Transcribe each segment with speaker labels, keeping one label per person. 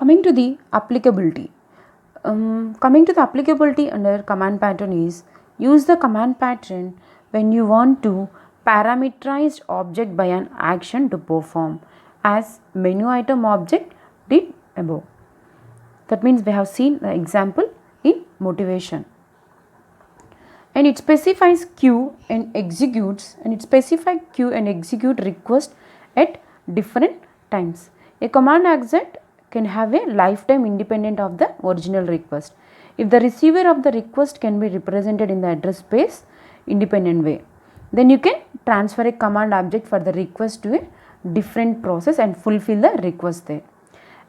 Speaker 1: Coming to the applicability. Coming to the applicability under command pattern is use the command pattern when you want to parameterize object by an action to perform as menu item object did above. That means we have seen the example in motivation. And it specifies queue and executes request at different times. A command exec can have a lifetime independent of the original request if the receiver of the request can be represented in the address space independent way. Then you can transfer a command object for the request to a different process and fulfill the request there.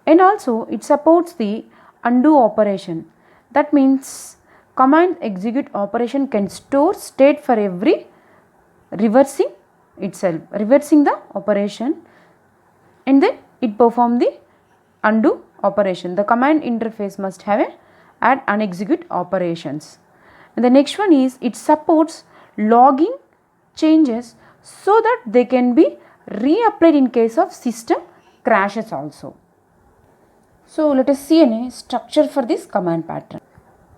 Speaker 1: And also it supports the undo operation. That means command execute operation can store state for every reversing the operation, and then it perform the undo operation. The command interface must have a add and execute operations. And the next one is it supports logging changes so that they can be reapplied in case of system crashes also. So let us see a structure for this command pattern.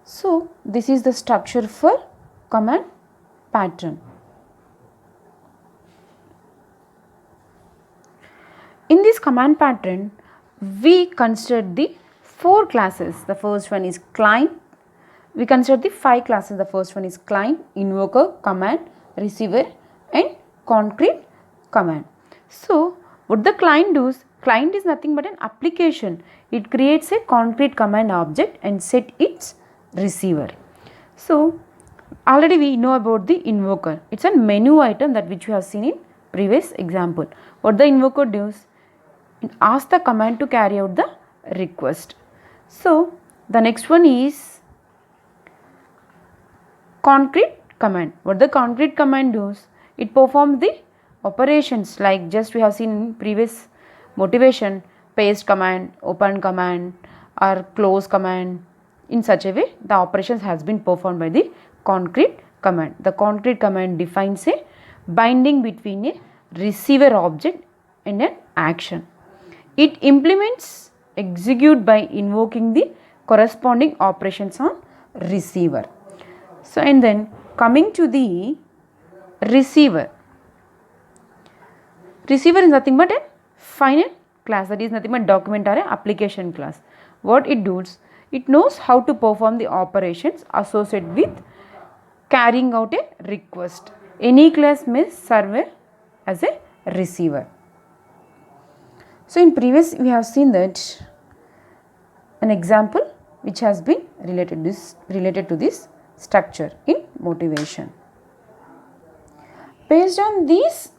Speaker 1: So this is the structure for command pattern. In this command pattern, we consider the 4 classes. The first one is client. We consider the 5 classes. The first one is client, invoker, command, receiver and concrete command. So what the client does, client is nothing but an application. It creates a concrete command object and set its receiver. So already we know about the invoker. It's a menu item that which we have seen in previous example. What the invoker does, it asks the command to carry out the request. So the next one is concrete command. What the concrete command does, it performs the operations like just we have seen in previous motivation, paste command, open command or close command. In such a way the operations has been performed by the concrete command. The concrete command defines a binding between a receiver object and an action. It implements execute by invoking the corresponding operations on receiver. So and then coming to the receiver. Receiver is nothing but a final class, that is nothing but document or a application class. What it does, it knows how to perform the operations associated with carrying out a request. Any class may serve as a receiver. So in previous we have seen that an example which has been related to this structure in motivation. Based on this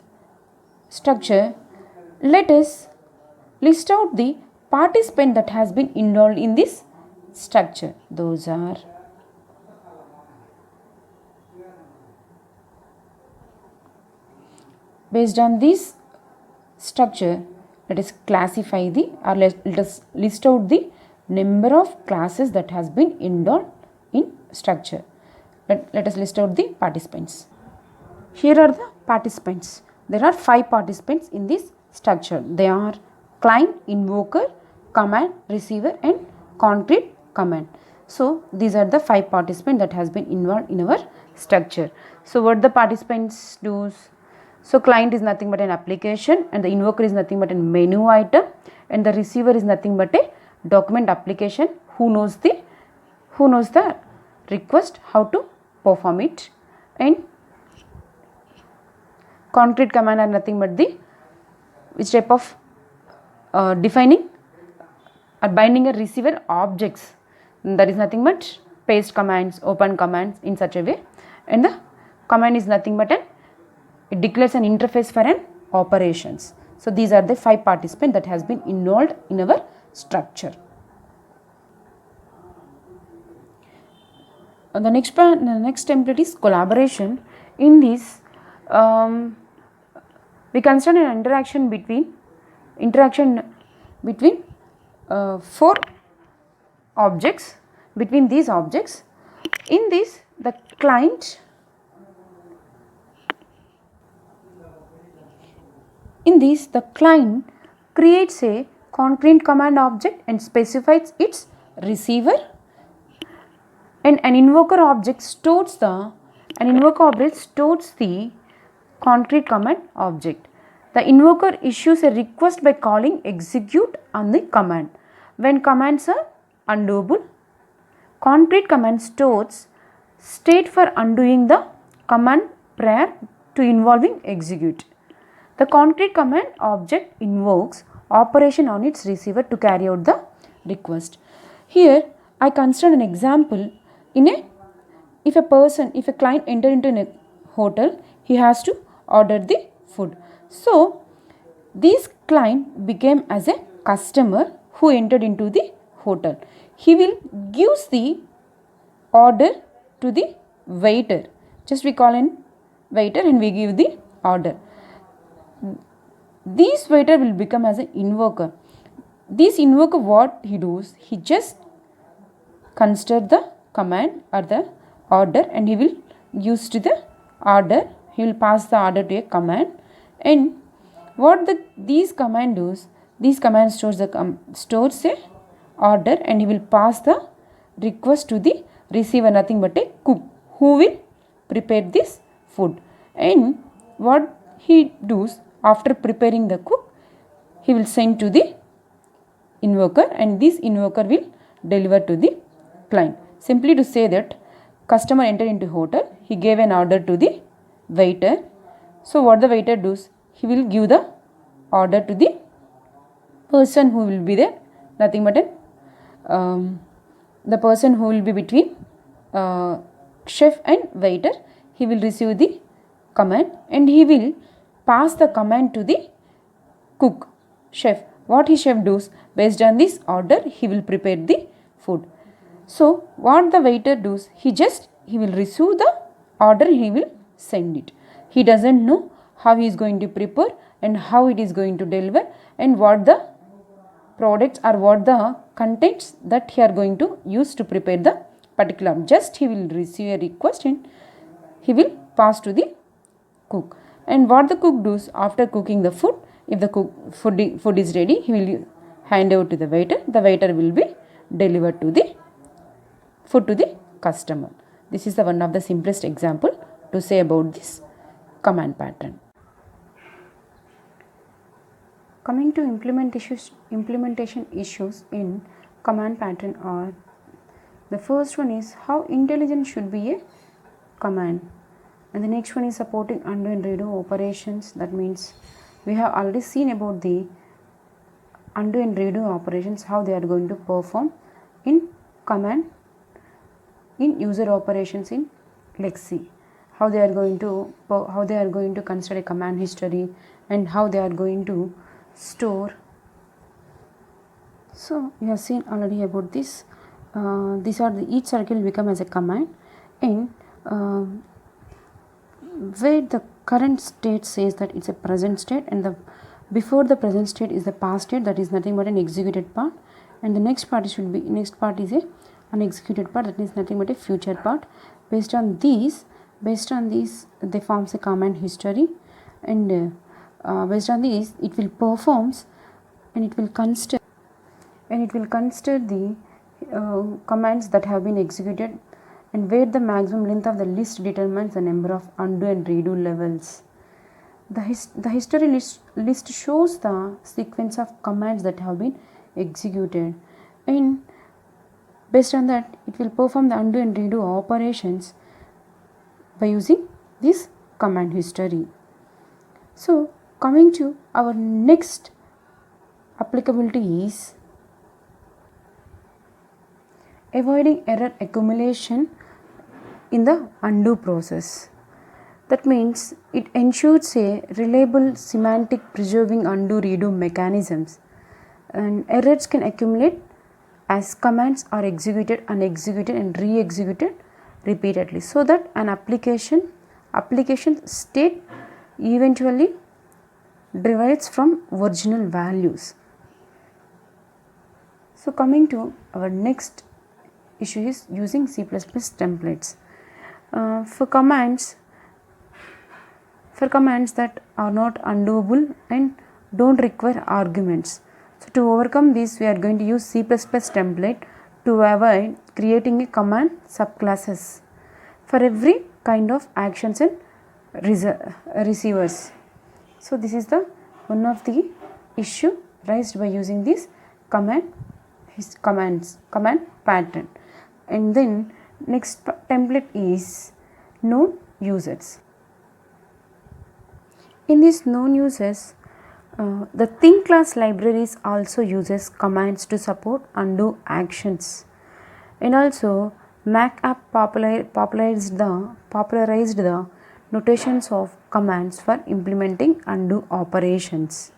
Speaker 1: structure, let us list out the participant that has been involved in this structure. Those are based on this structure, let us classify the or let us list out the number of classes that has been involved in structure. Let us list out the participants. Here are the participants. There are 5 participants in this structure. They are client, invoker, command, receiver and concrete command. So these are the 5 participants that has been involved in our structure. So what the participants do? So client is nothing but an application and the invoker is nothing but a menu item and the receiver is nothing but a document application who knows the request, how to perform it, and concrete command are nothing but the which type of defining or binding a receiver objects, that is nothing but paste commands, open commands in such a way, and the command is nothing but it declares an interface for an operations. So these are the 5 participants that has been involved in our structure. The next template is collaboration. In this we consider an interaction between 4 objects. Between these objects, in this the client creates a concrete command object and specifies its receiver, and an invoker object stores the concrete command object. The invoker issues a request by calling execute on the command. When commands are undoable, concrete command stores state for undoing the command prior to involving execute. The concrete command object invokes operation on its receiver to carry out the request. Here I consider an example if a client enter into a hotel, he has to order the food. So this client became as a customer who entered into the hotel. He will gives the order to the waiter. Just we call in waiter and we give the order. This waiter will become as an invoker. This invoker, what he does, he just consider the command or the order and he will use to the order. He will pass the order to a command, and what these command does, these command stores a order and he will pass the request to the receiver, nothing but a cook who will prepare this food. And what he does after preparing the cook, he will send to the invoker and this invoker will deliver to the client. Simply to say that customer entered into hotel, he gave an order to the waiter. So what the waiter does, he will give the order to the person who will be there, nothing but the person who will be between chef and waiter. He will receive the command and he will pass the command to the cook, chef. What his chef does, based on this order, he will prepare the food. So what the waiter does, he will receive the order, he will send it. He doesn't know how he is going to prepare and how it is going to deliver and what the products or what the contents that he are going to use to prepare the particular. Just he will receive a request and he will pass to the cook. And what the cook does after cooking the food, if the food is ready, he will hand over to the waiter. The waiter will be delivered to the food to the customer. This is the one of the simplest example to say about this command pattern. Coming to implementation issues in command pattern are, the first one is how intelligent should be a command, and the next one is supporting undo and redo operations. That means we have already seen about the undo and redo operations, how they are going to perform in command in user operations in Lexi, how they are going to consider a command history and how they are going to store. So we have seen already about this. These are each circle will become as a command, and where the current state says that it's a present state, and the before the present state is the past state, that is nothing but an executed part, and the next part is a unexecuted part, that is nothing but a future part. Based on these they forms a command history, and based on these it will performs and it will consider the commands that have been executed, and where the maximum length of the list determines the number of undo and redo levels. The history list shows the sequence of commands that have been executed, and based on that it will perform the undo and redo operations by using this command history. So coming to our next applicability is avoiding error accumulation in the undo process. That means it ensures a reliable semantic preserving undo redo mechanisms, and errors can accumulate as commands are executed, unexecuted and re-executed repeatedly, so that an application state eventually derives from original values. So coming to our next issue is using C++ templates. For commands that are not undoable and don't require arguments, So to overcome this, we are going to use C++ template to avoid creating a command subclasses for every kind of actions and receivers. So this is the one of the issue raised by using this command pattern. And then next template is known users. In these known users, the think class libraries also uses commands to support undo actions, and also Mac app popularized the notations of commands for implementing undo operations.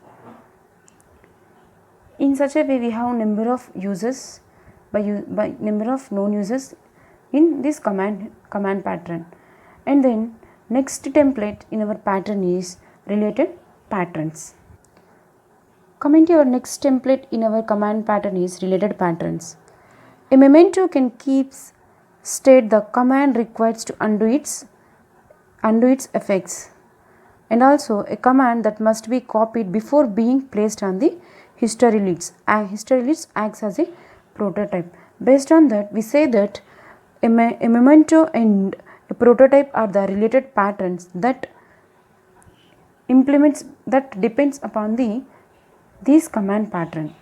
Speaker 1: In such a way, we have number of users by number of known users in this command pattern. And then next template in our pattern is related patterns. Coming to our next template in our command pattern is related patterns. A memento can state the command required to undo its effects, and also a command that must be copied before being placed on the history list. History list acts as a prototype. Based on that, we say that a memento and a prototype are the related patterns that depends upon this command pattern.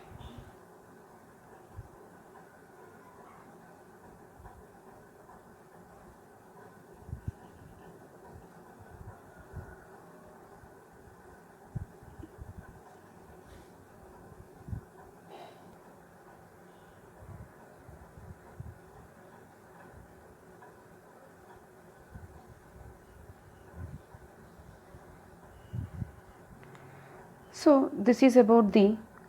Speaker 1: So this is about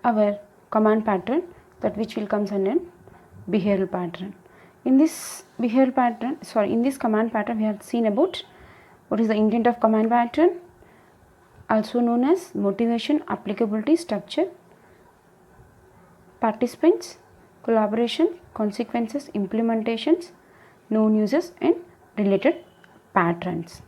Speaker 1: our command pattern, that which will comes under behavioral pattern. In this command pattern, we have seen about what is the intent of command pattern, also known as motivation, applicability, structure, participants, collaboration, consequences, implementations, known users, and related patterns.